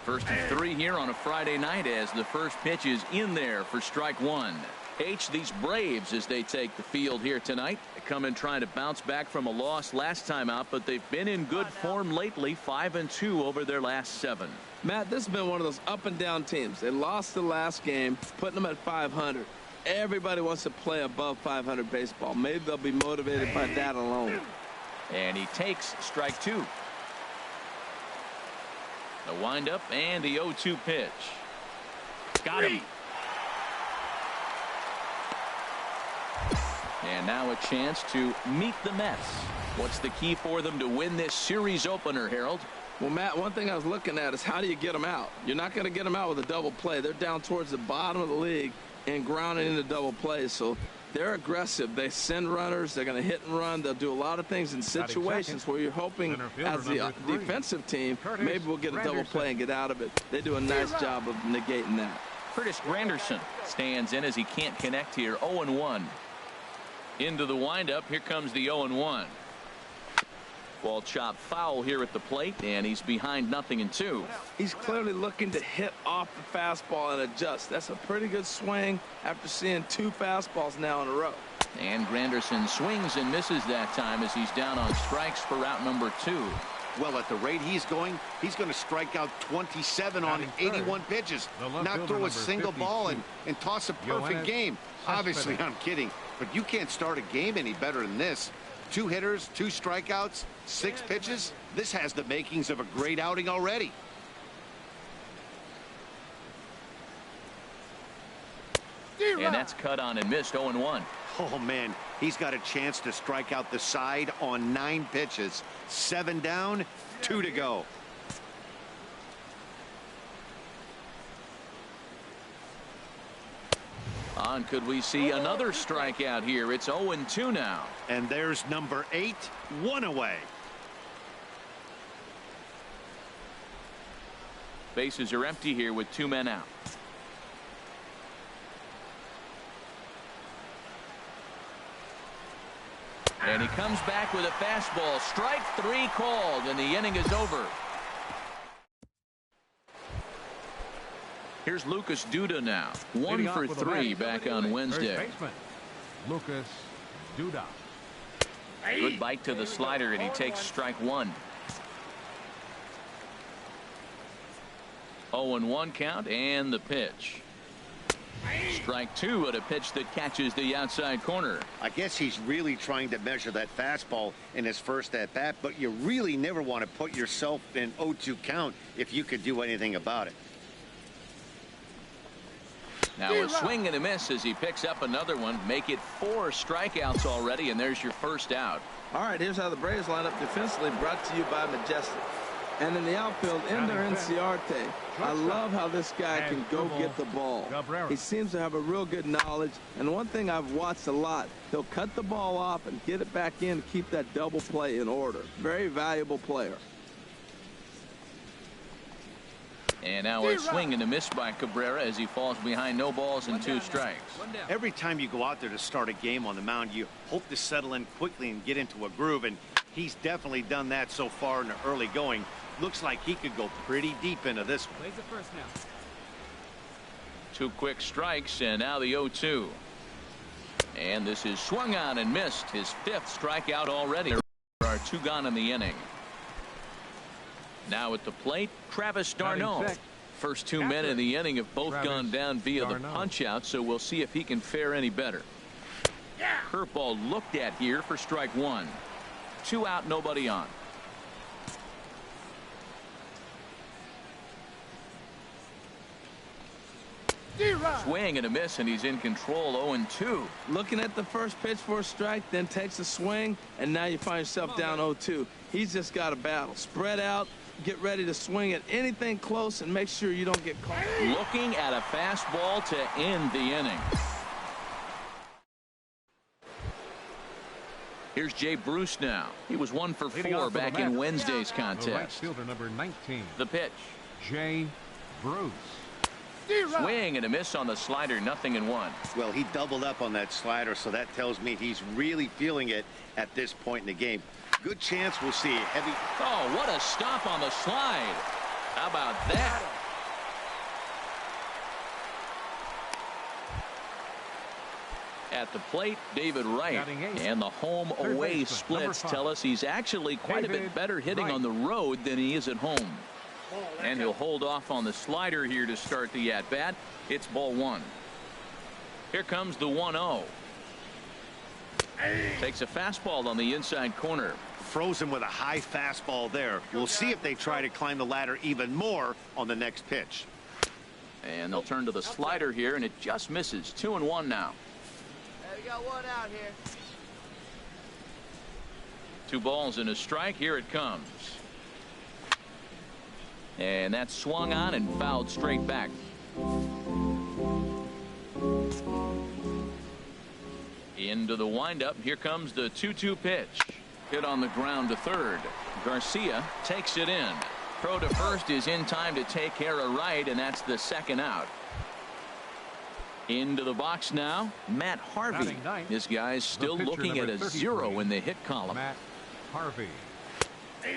First and 3 here on a Friday night as the first pitch is in there for strike one. These Braves, as they take the field here tonight, they come in trying to bounce back from a loss last time out, but they've been in good form lately, 5-2 over their last 7. Matt, this has been one of those up and down teams. They lost the last game, putting them at 500. Everybody wants to play above 500 baseball. Maybe they'll be motivated by that alone. And he takes strike 2. The windup and the 0-2 pitch. Got him. And now a chance to meet the Mets. What's the key for them to win this series opener, Harold? Well, Matt, one thing I was looking at is how do you get them out? You're not going to get them out with a double play. They're down towards the bottom of the league and grounding into double plays. So they're aggressive. They send runners. They're going to hit and run. They'll do a lot of things in situations where you're hoping as the defensive team, maybe we'll get a double play and get out of it. They do a nice job of negating that. Curtis Granderson stands in as he can't connect here. 0-1. Into the windup. Here comes the 0-1. Ball chopped foul here at the plate, and he's behind 0-2. He's clearly looking to hit off the fastball and adjust. That's a pretty good swing after seeing 2 fastballs now in a row. And Granderson swings and misses that time as he's down on strikes for route number 2. Well, at the rate he's going to strike out 27 on 81 pitches. Not throw a single ball and toss a perfect game. Obviously, I'm kidding, but you can't start a game any better than this. 2 hitters, 2 strikeouts, 6 pitches. This has the makings of a great outing already. And that's cut on and missed. 0-1. Oh, man, he's got a chance to strike out the side on 9 pitches. 7 down, 2 to go. Could we see another strikeout here? It's 0-2 now. And there's number 8, 1 away. Bases are empty here with 2 men out. And he comes back with a fastball. Strike 3 called, and the inning is over. Here's Lucas Duda now. 1 for 3 back on Wednesday. Lucas Duda. Good bite to the slider, and he takes strike 1. 0-1 count, and the pitch. Strike 2 at a pitch that catches the outside corner. I guess he's really trying to measure that fastball in his first at bat, but you really never want to put yourself in 0-2 count if you could do anything about it. Now a swing and a miss as he picks up another one. Make it 4 strikeouts already, and there's your first out. All right, here's how the Braves line up defensively, brought to you by Majestic. And in the outfield, Ender Inciarte. I love how this guy can go get the ball. He seems to have a real good knowledge. And one thing I've watched a lot, he'll cut the ball off and get it back in to keep that double play in order. Very valuable player. And now a swing and a miss by Cabrera as he falls behind, no balls and 2 strikes. Every time you go out there to start a game on the mound, you hope to settle in quickly and get into a groove, and he's definitely done that so far in the early going. Looks like he could go pretty deep into this one. 2 quick strikes, and now the 0-2. And this is swung on and missed. His 5th strikeout already. There are 2 gone in the inning. Now at the plate, Travis d'Arnaud. First 2 men in the inning have both gone down via the punch out, so we'll see if he can fare any better. Curveball looked at here for strike 1. 2 out, nobody on. Swing and a miss, and he's in control. 0-2. Looking at the first pitch for a strike, then takes a swing, and now you find yourself down 0-2. He's just got a battle. Spread out, get ready to swing at anything close, and make sure you don't get caught. Looking at a fastball to end the inning. Here's Jay Bruce now. He was 1 for 4 back in Wednesday's contest. The right fielder, number 19. The pitch. Jay Bruce. Swing and a miss on the slider, 0-1. Well, he doubled up on that slider, so that tells me he's really feeling it at this point in the game. Good chance we'll see a heavy. Oh, what a stop on the slide. How about that? At the plate, David Wright. And the home-away splits tell us he's actually quite a bit better hitting on the road than he is at home. And he'll hold off on the slider here to start the at-bat. It's ball one. Here comes the 1-0. Takes a fastball on the inside corner. Frozen with a high fastball there. We'll see if they try to climb the ladder even more on the next pitch. And they'll turn to the slider here, and it just misses. 2-1 now. Hey, we got one out here. 2 balls and a strike. Here it comes. And that's swung on and fouled straight back. Into the windup. Here comes the 2-2 pitch. Hit on the ground to third. Garcia takes it in. Throw to first is in time to take care of right, and that's the second out. Into the box now, Matt Harvey. This guy's still looking at a 0 in the hit column. Matt Harvey.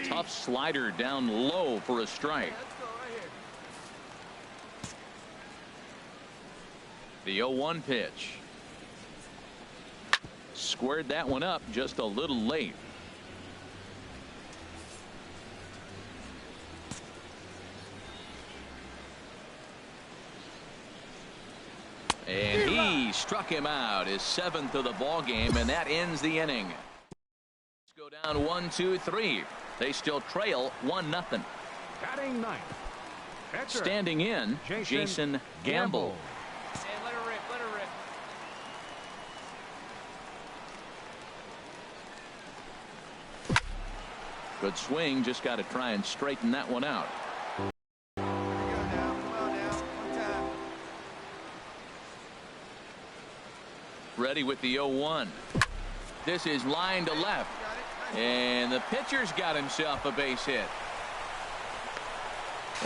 Tough slider down low for a strike. The 0-1 pitch. Squared that one up just a little late. And he struck him out, his 7th of the ball game, and that ends the inning. Let's go down 1-2-3. They still trail 1-0. Batting ninth. Pitcher. Standing in, Jason Gamble. Hey, let her rip, let her rip. Good swing, just got to try and straighten that one out. Ready with the 0-1. This is line to left. And the pitcher's got himself a base hit.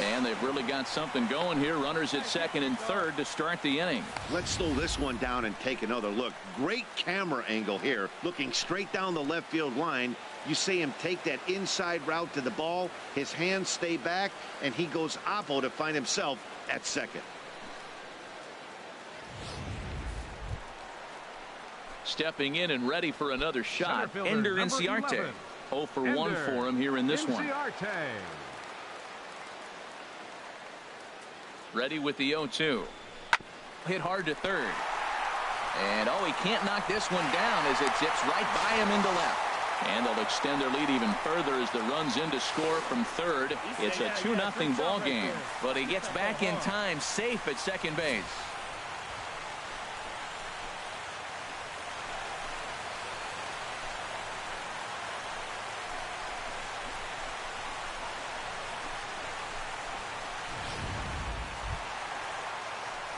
And they've really got something going here. Runners at second and third to start the inning. Let's slow this one down and take another look. Great camera angle here. Looking straight down the left field line. You see him take that inside route to the ball. His hands stay back, and he goes oppo to find himself at second. Stepping in and ready for another shot, Ender Inciarte. 0 for 1 for him here in this one. Ready with the 0-2. Hit hard to third. And oh, he can't knock this one down as it zips right by him into left. And they'll extend their lead even further as the run's in to score from third. It's a 2-0 ball game, but he gets back in time, safe at second base.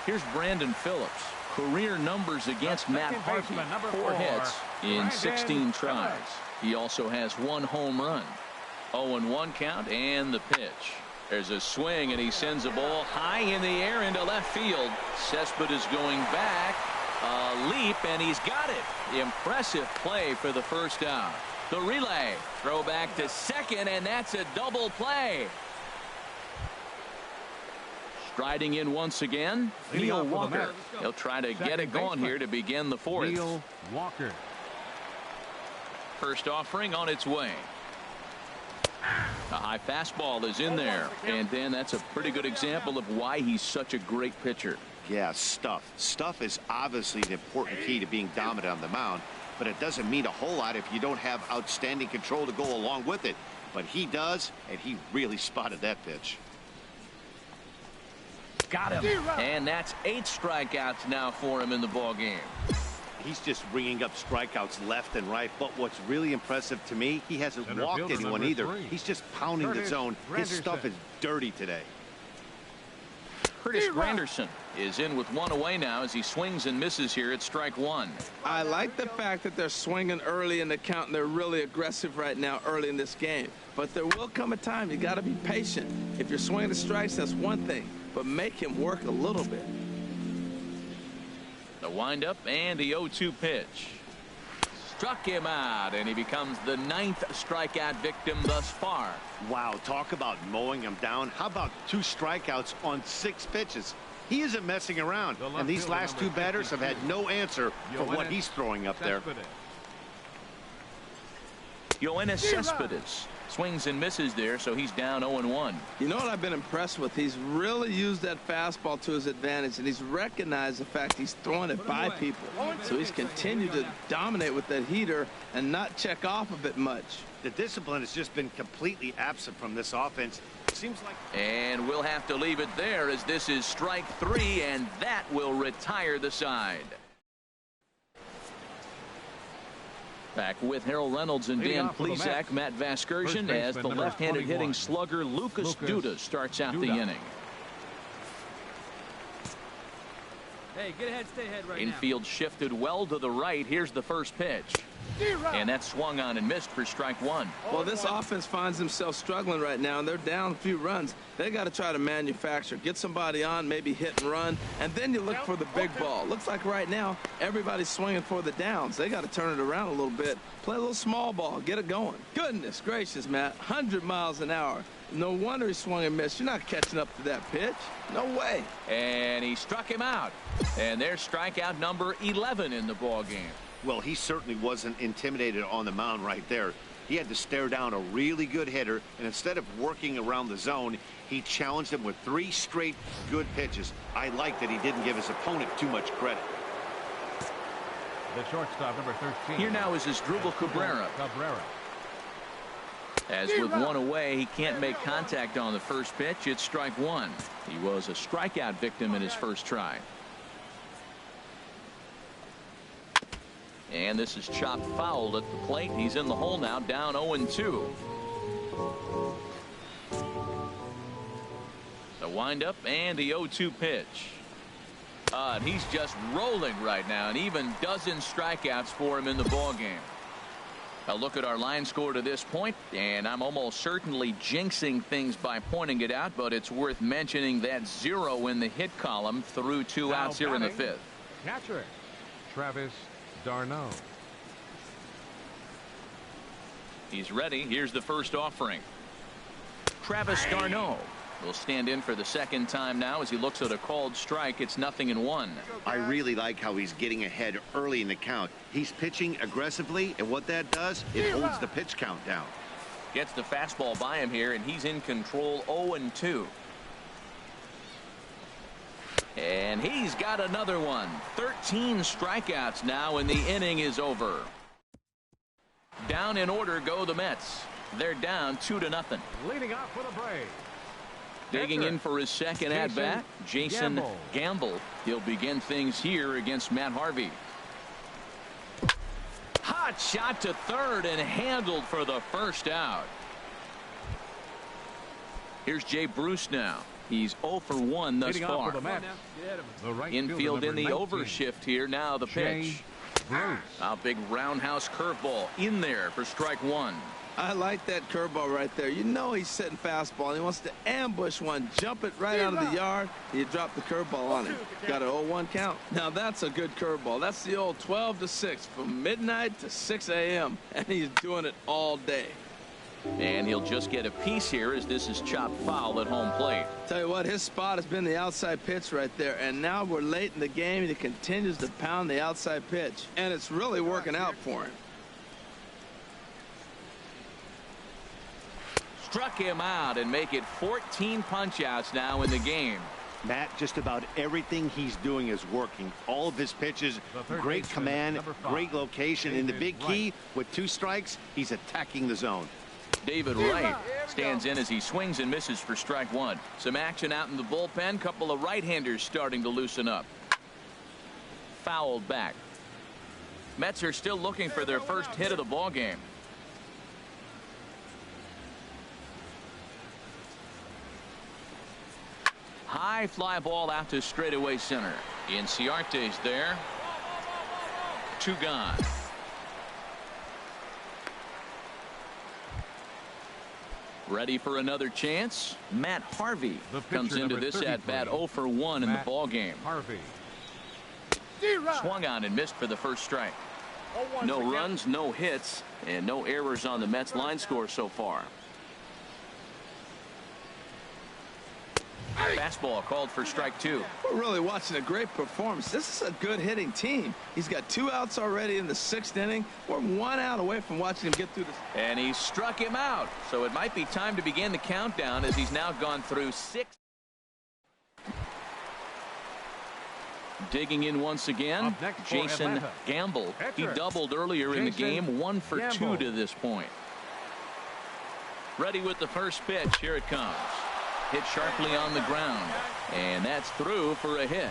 Here's Brandon Phillips. Career numbers against Matt Harvey. 4 hits in 16 tries. He also has 1 home run. 0-1 count and the pitch. There's a swing and he sends a ball high in the air into left field. Cespedes going back. A leap and he's got it. Impressive play for the first out. The relay. Throw back to second and that's a double play. Striding in once again, Neil Walker. He'll try to get it going here to begin the 4th. Neil Walker. First offering on its way. A high fastball is in there, and then that's a pretty good example of why he's such a great pitcher. Yeah, stuff. Stuff is obviously an important key to being dominant on the mound, but it doesn't mean a whole lot if you don't have outstanding control to go along with it. But he does, and he really spotted that pitch. Got him. And that's 8 strikeouts now for him in the ball game. He's just bringing up strikeouts left and right. But what's really impressive to me, he hasn't walked anyone either. 3. He's just pounding the zone. His stuff is dirty today. Curtis Granderson is in with 1 away now as he swings and misses here at strike 1. I like the fact that they're swinging early in the count and they're really aggressive right now early in this game. But there will come a time you got to be patient. If you're swinging the strikes, that's one thing. But make him work a little bit. The windup and the 0-2 pitch. Struck him out, and he becomes the 9th strikeout victim thus far. Wow, talk about mowing him down. How about 2 strikeouts on 6 pitches? He isn't messing around, and these last two batters have had no answer for what he's throwing up there. Cespedes swings and misses there, so he's down 0-1. You know what I've been impressed with? He's really used that fastball to his advantage, and he's recognized the fact he's throwing it by people. So he's continued to dominate with that heater and not check off a bit much. The discipline has just been completely absent from this offense. Seems like. And we'll have to leave it there, as this is strike 3, and that will retire the side. Back with Harold Reynolds and Dan Plesac, Matt Vasgersian, as the left-handed hitting slugger Lucas Duda starts out the inning. Hey, get ahead, stay ahead right now. Infield shifted well to the right. Here's the first pitch. And that swung on and missed for strike 1. Well, this offense finds themselves struggling right now, and they're down a few runs. They got to try to manufacture, get somebody on, maybe hit and run, and then you look for the big ball. Looks like right now everybody's swinging for the downs. They got to turn it around a little bit, play a little small ball, get it going. Goodness gracious, Matt, 100 miles an hour. No wonder he swung and missed. You're not catching up to that pitch. No way. And he struck him out. And there's strikeout number 11 in the ball game. Well, he certainly wasn't intimidated on the mound right there. He had to stare down a really good hitter, and instead of working around the zone, he challenged him with 3 straight good pitches. I like that he didn't give his opponent too much credit. The shortstop, number 13. Here now is Asdrubal Cabrera. As with one away, he can't make contact on the first pitch. It's strike 1. He was a strikeout victim in his first try. And this is chopped foul at the plate. He's in the hole now, down 0-2. The windup and the 0-2 pitch. And he's just rolling right now, and even dozen strikeouts for him in the ball game. A look at our line score to this point, and I'm almost certainly jinxing things by pointing it out, but it's worth mentioning that 0 in the hit column through 2 outs here in the 5th. Catcher, Travis d'Arnaud. He's ready. Here's the first offering. Travis d'Arnaud will stand in for the second time now as he looks at a called strike. It's 0-1. I really like how he's getting ahead early in the count. He's pitching aggressively, and what that does, it holds the pitch count down. Gets the fastball by him here, and he's in control. 0-2. And he's got another one. 13 strikeouts now, and the inning is over. Down in order go the Mets. They're down 2-0. Leading off for the Braves. Digging in for his second at-bat, Jason Gamble. He'll begin things here against Matt Harvey. Hot shot to third and handled for the first out. Here's Jay Bruce now. He's 0 for 1 thus far. Infield in the overshift here. Now the pitch. A big roundhouse curveball in there for strike 1. I like that curveball right there. You know he's setting fastball, and he wants to ambush one, jump it right out of the yard. You drop the curveball on him. Got an 0-1 count. Now that's a good curveball. That's the old 12 to 6 from midnight to 6 a.m. and he's doing it all day. And he'll just get a piece here as this is chopped foul at home plate. Tell you what, his spot has been the outside pitch right there, and now we're late in the game and he continues to pound the outside pitch, and it's really working out for him. Struck him out and make it 14 punch-outs now in the game. Matt, just about everything he's doing is working. All of his pitches, great command, great location, and the big key, with 2 strikes, he's attacking the zone. David Wright stands in as he swings and misses for strike 1. Some action out in the bullpen. Couple of right-handers starting to loosen up. Fouled back. Mets are still looking for their first hit of the ball game. High fly ball out to straightaway center. Inciarte's there. 2 gone. Ready for another chance. Matt Harvey comes into this at-bat 0 for 1 in the ball game. Harvey. Swung on and missed for the first strike. No runs, no hits, and no errors on the Mets line score so far. Fastball called for strike 2. We're really watching a great performance. This is a good hitting team. He's got 2 outs already in the 6th inning. We're 1 out away from watching him get through this. And he struck him out. So it might be time to begin the countdown as he's now gone through 6. Digging in once again, Jason Gamble. He doubled earlier in the game, 1 for 2 to this point. Ready with the first pitch. Here it comes. Hit sharply on the ground, and that's through for a hit.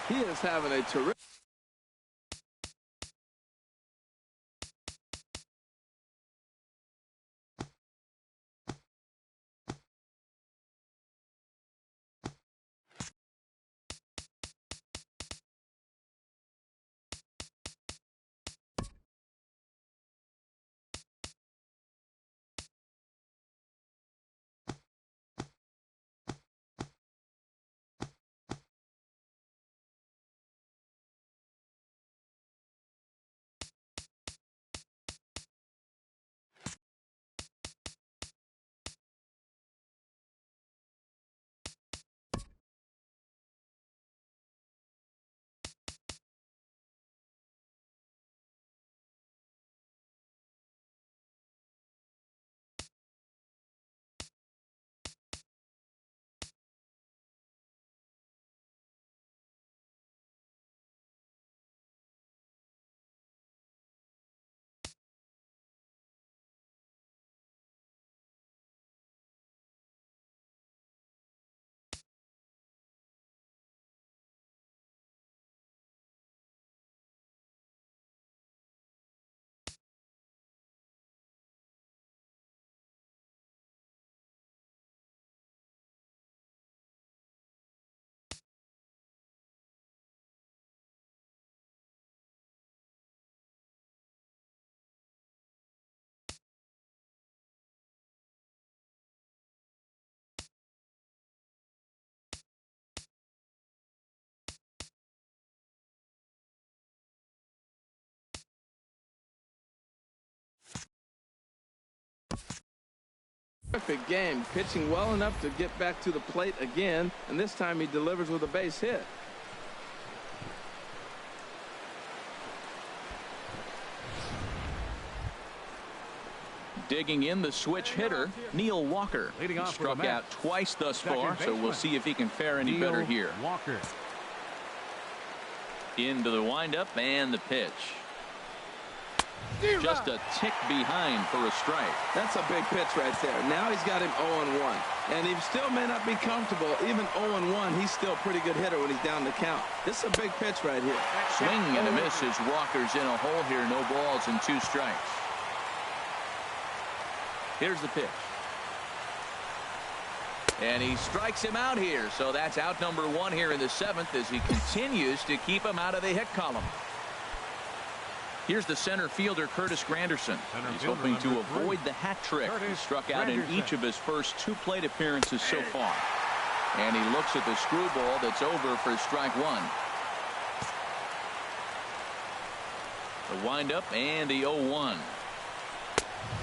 He is having a terrific. Perfect game, pitching well enough to get back to the plate again, and this time he delivers with a base hit. Digging in, the switch hitter, Neil Walker. He struck out twice thus far, so we'll see if he can fare any better here. Walker. Into the windup and the pitch. Just a tick behind for a strike. That's a big pitch right there. Now he's got him 0-1. And he still may not be comfortable. Even 0-1, he's still a pretty good hitter when he's down the count. This is a big pitch right here. Swing and a miss as Walker's in a hole here. No balls and 2 strikes. Here's the pitch. And he strikes him out here. So that's out number 1 here in the 7th as he continues to keep him out of the hit column. Here's the center fielder, Curtis Granderson. He's hoping to avoid the hat trick. He struck out in each of his first 2 plate appearances so far. And he looks at the screwball that's over for strike 1. The windup and the 0-1.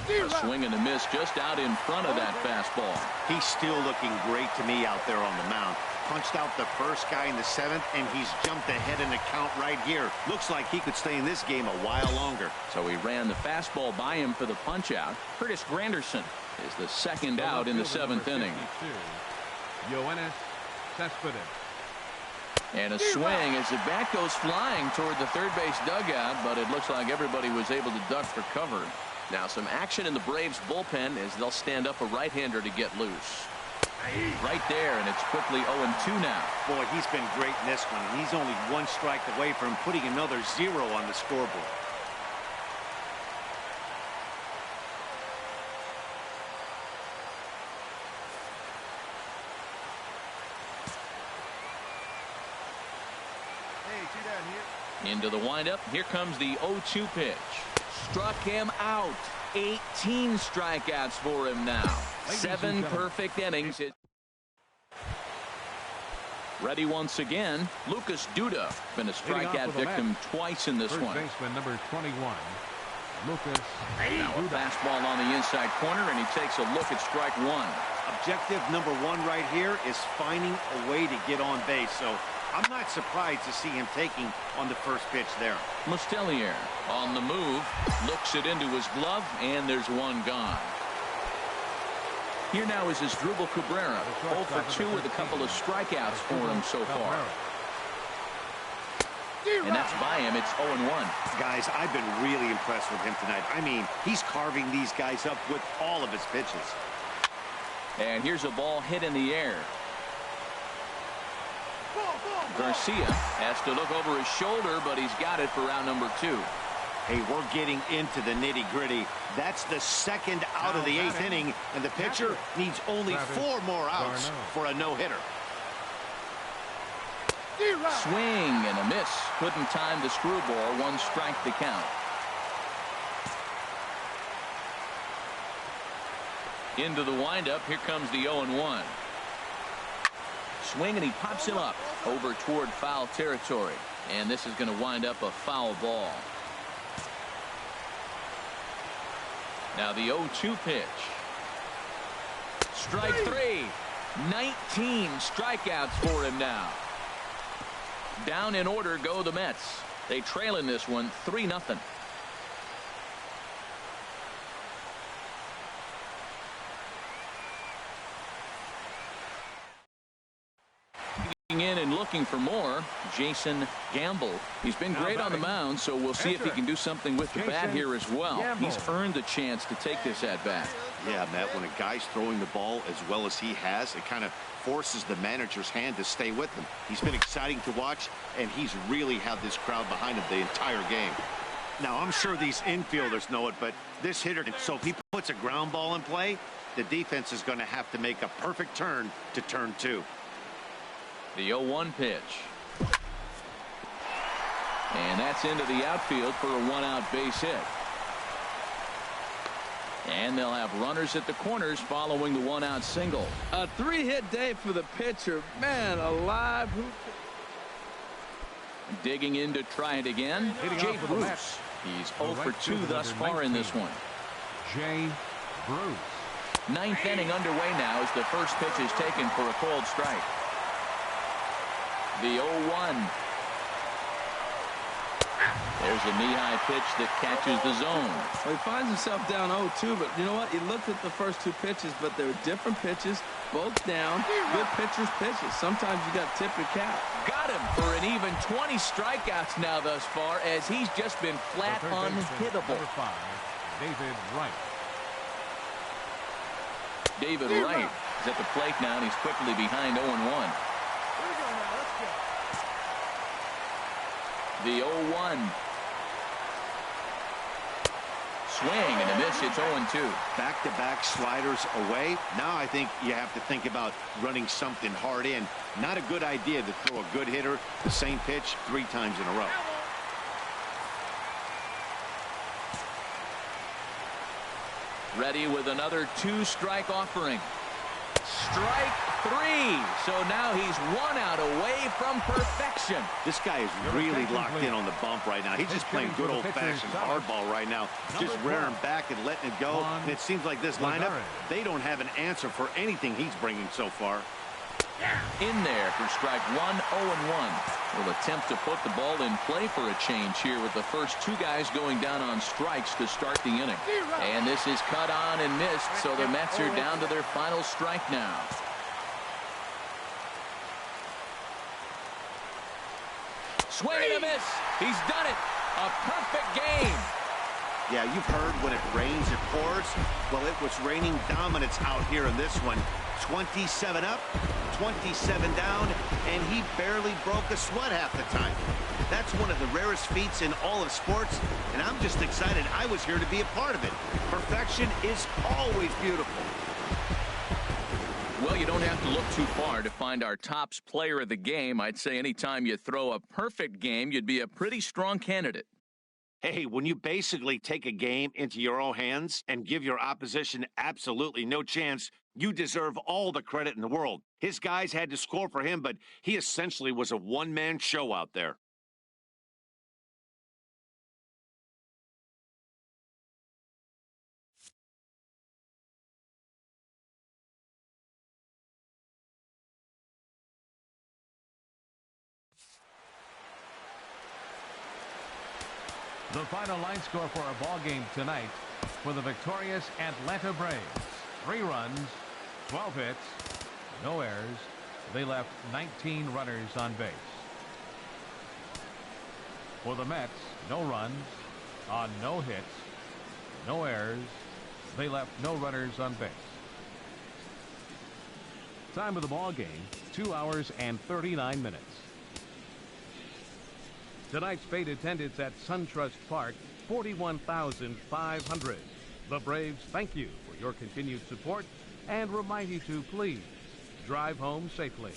A swing and a miss just out in front of that fastball. He's still looking great to me out there on the mound. Punched out the first guy in the 7th, and he's jumped ahead in the count right here. Looks like he could stay in this game a while longer. So he ran the fastball by him for the punch out. Curtis Granderson is the 2nd out in the 7th inning. And a swing as the bat goes flying toward the third base dugout, but it looks like everybody was able to duck for cover. Now some action in the Braves bullpen as they'll stand up a right-hander to get loose. Right there, and it's quickly 0-2 now. Boy, he's been great in this one. He's only 1 strike away from putting another 0 on the scoreboard. Into the windup. Here comes the 0-2 pitch. Struck him out. 18 strikeouts for him now. 7 perfect innings. Ready once again. Lucas Duda been a strikeout victim twice in this one. Baseman number 21. Lucas. Now a fastball on the inside corner, and he takes a look at strike 1. objective number one right here is finding a way to get on base. So I'm not surprised to see him taking on the first pitch there. Mustellier on the move, looks it into his glove, and there's one gone. Here now is Asdrubal Cabrera, 0 for 2 with a couple of strikeouts for him so far. And that's by him. It's 0-1. Guys, I've been really impressed with him tonight. I mean, he's carving these guys up with all of his pitches. And here's a ball hit in the air. Garcia has to look over his shoulder, but he's got it for out number 2. Hey, we're getting into the nitty-gritty. That's the second out of the 8th inning, and the pitcher needs only 4 more outs for a no-hitter. Swing and a miss. Couldn't time the screwball. 1 strike to count. Into the windup. Here comes the 0-1. Swing, and he pops him up over toward foul territory. And this is going to wind up a foul ball. Now the 0-2 pitch. Strike 3. 19 strikeouts for him now. Down in order go the Mets. They trail in this one 3-0. In and looking for more, Jason Gamble. He's been great on the mound, so we'll see if he can do something with the bat here as well. He's earned a chance to take this at bat. Yeah, Matt, when a guy's throwing the ball as well as he has, it kind of forces the manager's hand to stay with him. He's been exciting to watch, and he's really had this crowd behind him the entire game. Now, I'm sure these infielders know it, but this hitter, so if he puts a ground ball in play, the defense is going to have to make a perfect turn to turn 2. The 0-1 pitch. And that's into the outfield for a 1-out base hit. And they'll have runners at the corners following the 1-out single. A 3-hit day for the pitcher. Man alive. Digging in to try it again. Jay Bruce. He's 0 for 2 thus far in this one. Jay Bruce. 9th inning underway now as the first pitch is taken for a called strike. The 0-1. There's a knee-high pitch that catches the zone. Well, he finds himself down 0-2, but you know what? He looked at the first 2 pitches, but they were different pitches, both down. Good pitcher's pitches. Sometimes you got to tip your cap. Got him for an even 20 strikeouts now thus far, as he's just been flat unhittable. Number 5, David Wright. David Wright is at the plate now, and he's quickly behind 0-1. The 0-1. Swing and a miss. It's 0-2. Back-to-back sliders away. Now I think you have to think about running something hard in. Not a good idea to throw a good hitter the same pitch 3 times in a row. Ready with another 2-strike offering. Strike 3. So now he's 1 out away from perfection. This guy is really locked in on the bump right now. He's just playing good old-fashioned hardball right now. Just rearing back and letting it go. And it seems like this lineup, they don't have an answer for anything he's bringing so far. In there for strike 1, 0-1. Will attempt to put the ball in play for a change here with the first 2 guys going down on strikes to start the inning. And this is cut on and missed, so the Mets are down to their final strike now. Swing and a miss. He's done it. A perfect game. Yeah, you've heard when it rains, it pours. Well, it was raining dominance out here in this one. 27 up, 27 down, and he barely broke a sweat half the time. That's one of the rarest feats in all of sports, and I'm just excited I was here to be a part of it. Perfection is always beautiful. Well, you don't have to look too far to find our tops player of the game. I'd say anytime you throw a perfect game, you'd be a pretty strong candidate. Hey, when you basically take a game into your own hands and give your opposition absolutely no chance, you deserve all the credit in the world. His guys had to score for him, but he essentially was a one-man show out there. The final line score for our ball game tonight for the victorious Atlanta Braves. 3 runs, 12 hits, no errors. They left 19 runners on base. For the Mets, no runs on no hits, no errors. They left no runners on base. Time of the ball game, 2 hours and 39 minutes. Tonight's fate attendance at SunTrust Park, 41,500. The Braves thank you for your continued support and remind you to please drive home safely.